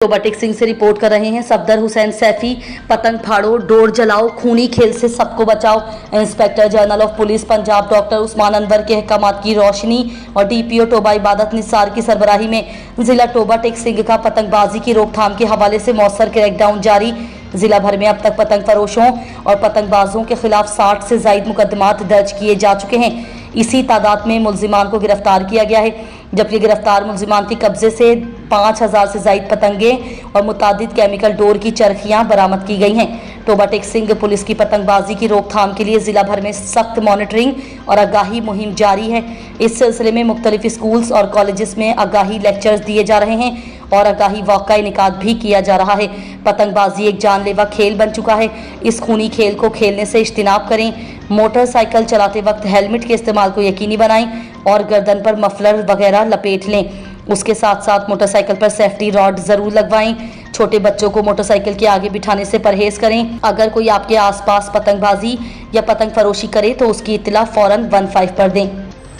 Toba take Singh से report कर रहे हैं सफदर हुसैन सैफी। पतंग फाड़ो, डोर जलाओ, खूनी खेल से सबको बचाओ। Inspector general of police Punjab doctor Usman Anwar के अहकामात की रोशनी और डीपीओ टोबा इबादत निसार की सरबराही में जिला टोबा टेक सिंह का पतंगबाजी की रोकथाम के हवाले से मौसर क्रैकडाउन जारी। जिला भर में अब तक पतंग फरोशों और पतंगबाजों के खिलाफ 60 से ज्यादा मुकदमात दर्ज किए जा चुके हैं। इसी तादाद में मुल्जिमान को गिरफ्तार किया गया है, जबकि गिरफ्तार मुल्जिमान के कब्जे से 5000 से ज्यादा पतंगे और मुतादिद केमिकल डोर की चरखियां बरामद की गई हैं। टोबा टेक सिंह पुलिस की पतंगबाजी की रोकथाम के लिए जिला भर में सख्त मॉनिटरिंग और आगाही मुहिम जारी है। इस सिलसिले में मुख्तलिफ स्कूल्स और कॉलेजेस में आगाही लेक्चर्स दिए जा रहे हैं और आगाही वॉक का इनेकाद भी किया जा रहा है। पतंगबाजी एक जानलेवा खेल बन चुका है। इस खूनी खेल को खेलने से इज्तिनाब करें। मोटरसाइकिल चलाते वक्त हेलमेट के इस्तेमाल को यकीनी बनाएं और गर्दन पर मफलर वगैरह लपेट लें। उसके साथ साथ मोटरसाइकिल पर सेफ्टी रॉड जरूर लगवाएं। छोटे बच्चों को मोटरसाइकिल के आगे बिठाने से परहेज करें। अगर कोई आपके आसपास पतंगबाजी या पतंग फरोशी करे तो उसकी इत्तला फौरन 15 पर दें।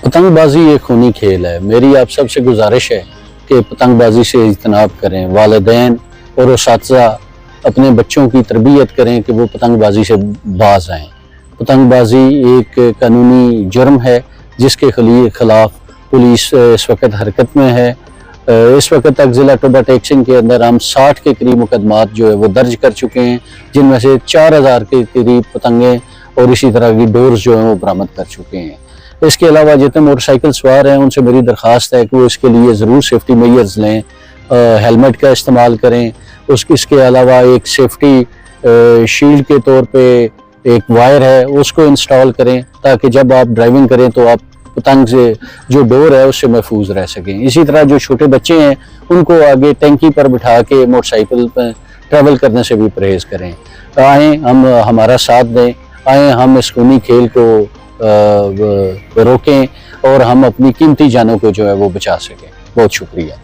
पतंगबाजी एक खूनी खेल है। मेरी आप सबसे गुजारिश है कि पतंगबाजी से इज्तनाब करें। वालिदैन और उस्ताज़ा अपने बच्चों की तरबियत करें कि वो पतंगबाजी से बाज आएँ। पतंगबाजी एक कानूनी जुर्म है जिसके खिलाफ पुलिस इस वक्त हरकत में है। इस वक्त तक ज़िला टोबा टेक सिंह के अंदर हम 60 के करीब मुकदमात जो है वो दर्ज कर चुके हैं, जिनमें से 4000 के करीब पतंगे और इसी तरह की डोर्स जो हैं वो बरामद कर चुके हैं। इसके अलावा जितने मोटरसाइकिल सवार हैं उनसे मेरी दरख्वास्त है कि वो इसके लिए ज़रूर सेफ्टी मेजर्स लें, हेलमेट का इस्तेमाल करें। इसके अलावा एक सेफ्टी शील्ड के तौर पे एक वायर है उसको इंस्टॉल करें ताकि जब आप ड्राइविंग करें तो आप पतंग से जो डोर है उससे महफूज रह सकें। इसी तरह जो छोटे बच्चे हैं उनको आगे टैंकी पर बिठा के मोटरसाइकिल पर ट्रैवल करने से भी परहेज़ करें। आएँ हम हमारा साथ दें, आएँ हम इस खूनी खेल को रोकें और हम अपनी कीमती जानों को जो है वो बचा सकें। बहुत शुक्रिया।